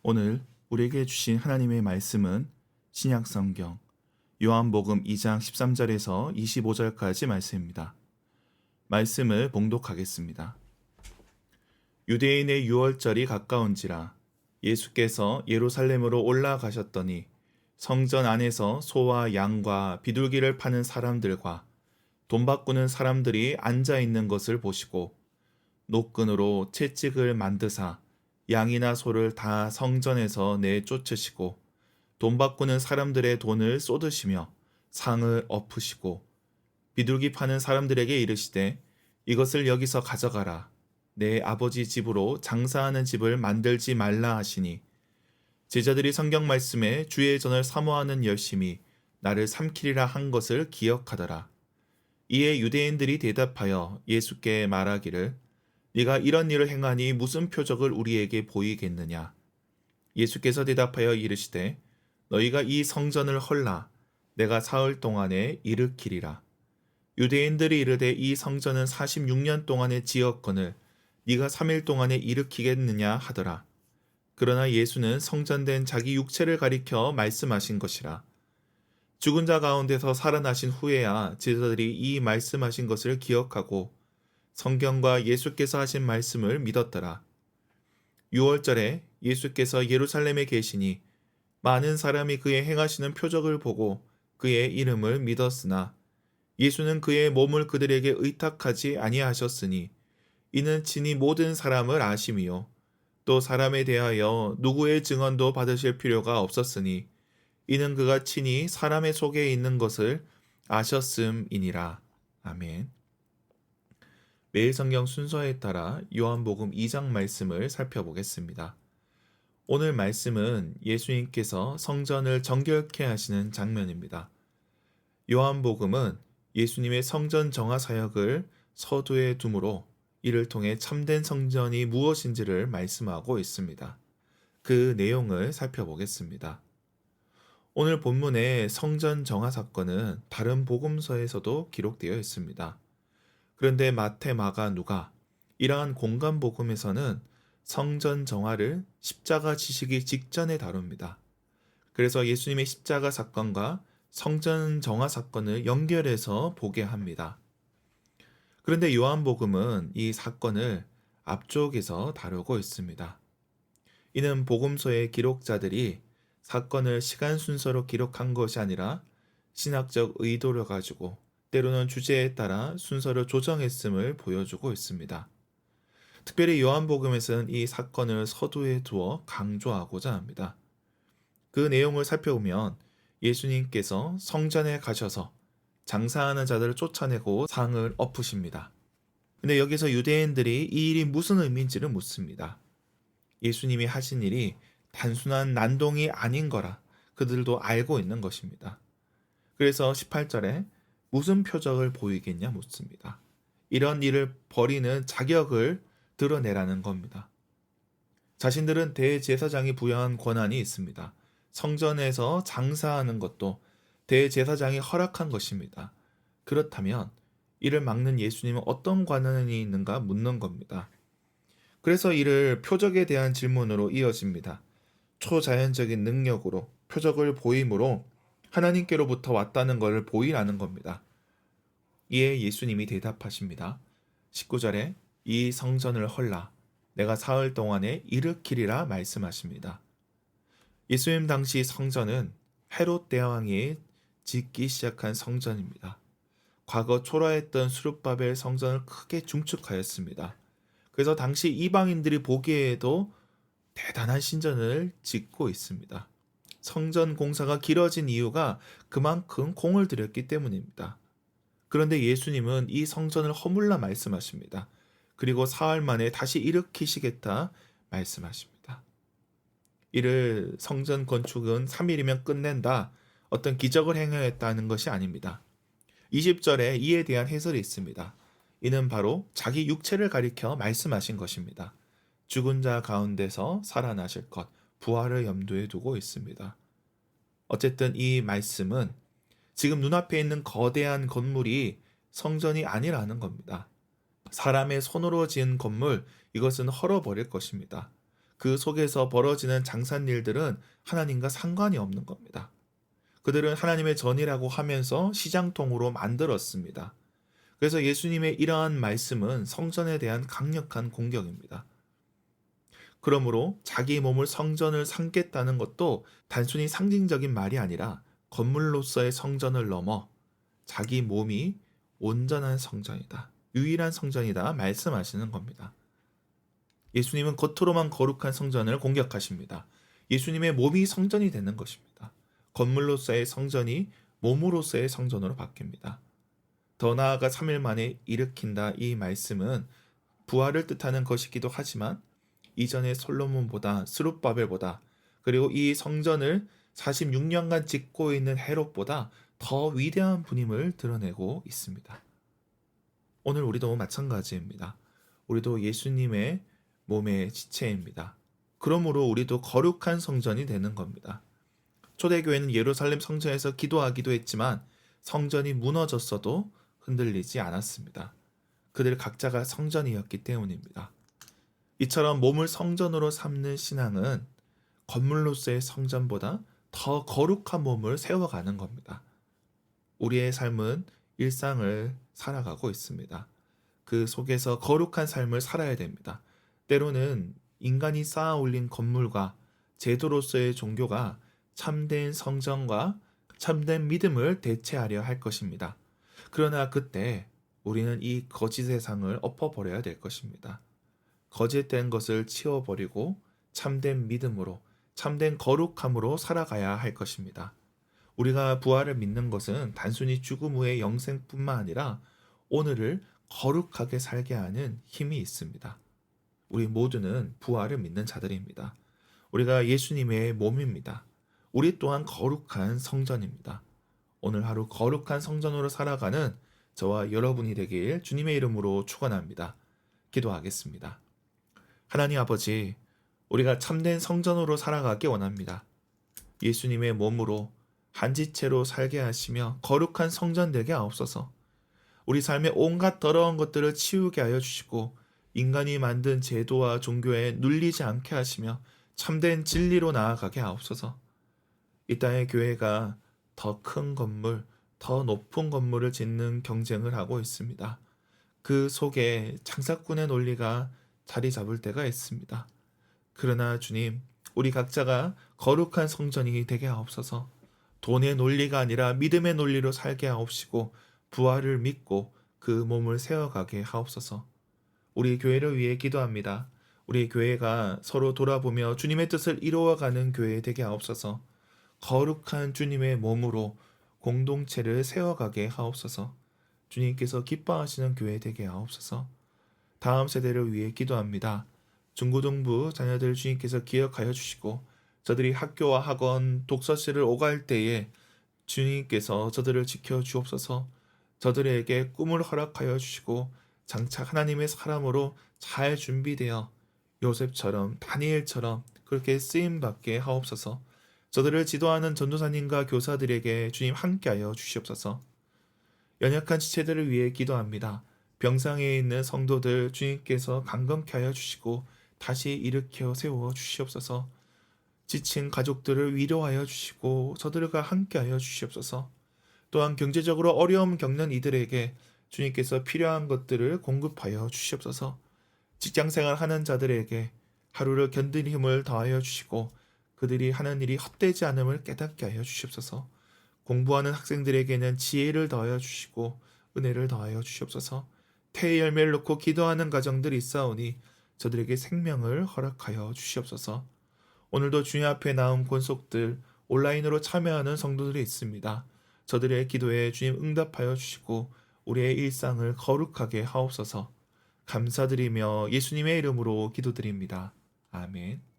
오늘 우리에게 주신 하나님의 말씀은 신약성경 요한복음 2장 13절에서 25절까지 말씀입니다. 말씀을 봉독하겠습니다. 유대인의 유월절이 가까운지라 예수께서 예루살렘으로 올라가셨더니 성전 안에서 소와 양과 비둘기를 파는 사람들과 돈 바꾸는 사람들이 앉아 있는 것을 보시고 노끈으로 채찍을 만드사 양이나 소를 다 성전에서 내쫓으시고 돈 바꾸는 사람들의 돈을 쏟으시며 상을 엎으시고 비둘기 파는 사람들에게 이르시되 이것을 여기서 가져가라. 내 아버지 집으로 장사하는 집을 만들지 말라 하시니 제자들이 성경 말씀에 주의 전을 사모하는 열심이 나를 삼키리라 한 것을 기억하더라. 이에 유대인들이 대답하여 예수께 말하기를 네가 이런 일을 행하니 무슨 표적을 우리에게 보이겠느냐? 예수께서 대답하여 이르시되 너희가 이 성전을 헐라 내가 사흘 동안에 일으키리라. 유대인들이 이르되 이 성전은 46년 동안에 지었거늘 네가 3일 동안에 일으키겠느냐 하더라. 그러나 예수는 성전된 자기 육체를 가리켜 말씀하신 것이라. 죽은 자 가운데서 살아나신 후에야 제자들이 이 말씀하신 것을 기억하고 성경과 예수께서 하신 말씀을 믿었더라. 6월절에 예수께서 예루살렘에 계시니 많은 사람이 그의 행하시는 표적을 보고 그의 이름을 믿었으나 예수는 그의 몸을 그들에게 의탁하지 아니하셨으니 이는 친히 모든 사람을 아심이요 또 사람에 대하여 누구의 증언도 받으실 필요가 없었으니 이는 그가 친히 사람의 속에 있는 것을 아셨음이니라. 아멘. 매일 성경 순서에 따라 요한복음 2장 말씀을 살펴보겠습니다. 오늘 말씀은 예수님께서 성전을 정결케 하시는 장면입니다. 요한복음은 예수님의 성전 정화 사역을 서두에 두므로 이를 통해 참된 성전이 무엇인지를 말씀하고 있습니다. 그 내용을 살펴보겠습니다. 오늘 본문의 성전 정화 사건은 다른 복음서에서도 기록되어 있습니다. 그런데 마태, 마가, 누가 이러한 공간 복음에서는 성전 정화를 십자가 지시기 직전에 다룹니다. 그래서 예수님의 십자가 사건과 성전 정화 사건을 연결해서 보게 합니다. 그런데 요한복음은 이 사건을 앞쪽에서 다루고 있습니다. 이는 복음서의 기록자들이 사건을 시간 순서로 기록한 것이 아니라 신학적 의도를 가지고 때로는 주제에 따라 순서를 조정했음을 보여주고 있습니다. 특별히 요한복음에서는 이 사건을 서두에 두어 강조하고자 합니다. 그 내용을 살펴보면 예수님께서 성전에 가셔서 장사하는 자들을 쫓아내고 상을 엎으십니다. 근데 여기서 유대인들이 이 일이 무슨 의미인지를 묻습니다. 예수님이 하신 일이 단순한 난동이 아닌 거라 그들도 알고 있는 것입니다. 그래서 18절에 무슨 표적을 보이겠냐 묻습니다. 이런 일을 벌이는 자격을 드러내라는 겁니다. 자신들은 대제사장이 부여한 권한이 있습니다. 성전에서 장사하는 것도 대제사장이 허락한 것입니다. 그렇다면 이를 막는 예수님은 어떤 권한이 있는가 묻는 겁니다. 그래서 이를 표적에 대한 질문으로 이어집니다. 초자연적인 능력으로 표적을 보임으로 하나님께로부터 왔다는 것을 보이라는 겁니다. 이에 예수님이 대답하십니다. 19절에 이 성전을 헐라 내가 사흘 동안에 일으키리라 말씀하십니다. 예수님 당시 성전은 헤롯 대왕이 짓기 시작한 성전입니다. 과거 초라했던 수룹바벨 성전을 크게 중축하였습니다. 그래서 당시 이방인들이 보기에도 대단한 신전을 짓고 있습니다. 성전 공사가 길어진 이유가 그만큼 공을 들였기 때문입니다. 그런데 예수님은 이 성전을 허물라 말씀하십니다. 그리고 사흘 만에 다시 일으키시겠다 말씀하십니다. 이를 성전 건축은 3일이면 끝낸다, 어떤 기적을 행하였다는 것이 아닙니다. 20절에 이에 대한 해설이 있습니다. 이는 바로 자기 육체를 가리켜 말씀하신 것입니다. 죽은 자 가운데서 살아나실 것, 부활을 염두에 두고 있습니다. 어쨌든 이 말씀은 지금 눈앞에 있는 거대한 건물이 성전이 아니라는 겁니다. 사람의 손으로 지은 건물, 이것은 헐어버릴 것입니다. 그 속에서 벌어지는 장산일들은 하나님과 상관이 없는 겁니다. 그들은 하나님의 전이라고 하면서 시장통으로 만들었습니다. 그래서 예수님의 이러한 말씀은 성전에 대한 강력한 공격입니다. 그러므로 자기 몸을 성전을 삼겠다는 것도 단순히 상징적인 말이 아니라 건물로서의 성전을 넘어 자기 몸이 온전한 성전이다, 유일한 성전이다 말씀하시는 겁니다. 예수님은 겉으로만 거룩한 성전을 공격하십니다. 예수님의 몸이 성전이 되는 것입니다. 건물로서의 성전이 몸으로서의 성전으로 바뀝니다. 더 나아가 3일 만에 일으킨다 이 말씀은 부활을 뜻하는 것이기도 하지만 이전의 솔로몬보다 스룹바벨보다 그리고 이 성전을 46년간 짓고 있는 헤롯보다 더 위대한 분임을 드러내고 있습니다. 오늘 우리도 마찬가지입니다. 우리도 예수님의 몸의 지체입니다. 그러므로 우리도 거룩한 성전이 되는 겁니다. 초대교회는 예루살렘 성전에서 기도하기도 했지만 성전이 무너졌어도 흔들리지 않았습니다. 그들 각자가 성전이었기 때문입니다. 이처럼 몸을 성전으로 삼는 신앙은 건물로서의 성전보다 더 거룩한 몸을 세워가는 겁니다. 우리의 삶은 일상을 살아가고 있습니다. 그 속에서 거룩한 삶을 살아야 됩니다. 때로는 인간이 쌓아 올린 건물과 제도로서의 종교가 참된 성전과 참된 믿음을 대체하려 할 것입니다. 그러나 그때 우리는 이 거짓 세상을 엎어버려야 될 것입니다. 거짓된 것을 치워버리고 참된 믿음으로, 참된 거룩함으로 살아가야 할 것입니다. 우리가 부활을 믿는 것은 단순히 죽음 후의 영생뿐만 아니라 오늘을 거룩하게 살게 하는 힘이 있습니다. 우리 모두는 부활을 믿는 자들입니다. 우리가 예수님의 몸입니다. 우리 또한 거룩한 성전입니다. 오늘 하루 거룩한 성전으로 살아가는 저와 여러분이 되길 주님의 이름으로 축원합니다. 기도하겠습니다. 하나님 아버지, 우리가 참된 성전으로 살아가기 원합니다. 예수님의 몸으로 한 지체로 살게 하시며 거룩한 성전 되게 하옵소서. 우리 삶의 온갖 더러운 것들을 치우게 하여 주시고 인간이 만든 제도와 종교에 눌리지 않게 하시며 참된 진리로 나아가게 하옵소서. 이 땅의 교회가 더 큰 건물, 더 높은 건물을 짓는 경쟁을 하고 있습니다. 그 속에 장사꾼의 논리가 자리 잡을 때가 있습니다. 그러나 주님, 우리 각자가 거룩한 성전이 되게 하옵소서. 돈의 논리가 아니라 믿음의 논리로 살게 하옵시고 부활을 믿고 그 몸을 세워가게 하옵소서. 우리 교회를 위해 기도합니다. 우리 교회가 서로 돌아보며 주님의 뜻을 이루어가는 교회 되게 하옵소서. 거룩한 주님의 몸으로 공동체를 세워가게 하옵소서. 주님께서 기뻐하시는 교회 되게 하옵소서. 다음 세대를 위해 기도합니다. 중고등부 자녀들 주님께서 기억하여 주시고 저들이 학교와 학원, 독서실을 오갈 때에 주님께서 저들을 지켜 주옵소서. 저들에게 꿈을 허락하여 주시고 장차 하나님의 사람으로 잘 준비되어 요셉처럼 다니엘처럼 그렇게 쓰임받게 하옵소서. 저들을 지도하는 전도사님과 교사들에게 주님 함께하여 주시옵소서. 연약한 지체들을 위해 기도합니다. 병상에 있는 성도들 주님께서 강건케 하여 주시고 다시 일으켜 세워 주시옵소서. 지친 가족들을 위로하여 주시고 저들과 함께하여 주시옵소서. 또한 경제적으로 어려움 겪는 이들에게 주님께서 필요한 것들을 공급하여 주시옵소서. 직장생활 하는 자들에게 하루를 견딜 힘을 더하여 주시고 그들이 하는 일이 헛되지 않음을 깨닫게 하여 주시옵소서. 공부하는 학생들에게는 지혜를 더하여 주시고 은혜를 더하여 주시옵소서. 태의 열매를 놓고 기도하는 가정들이 있사오니 저들에게 생명을 허락하여 주시옵소서. 오늘도 주님 앞에 나온 권속들 온라인으로 참여하는 성도들이 있습니다. 저들의 기도에 주님 응답하여 주시고 우리의 일상을 거룩하게 하옵소서. 감사드리며 예수님의 이름으로 기도드립니다. 아멘.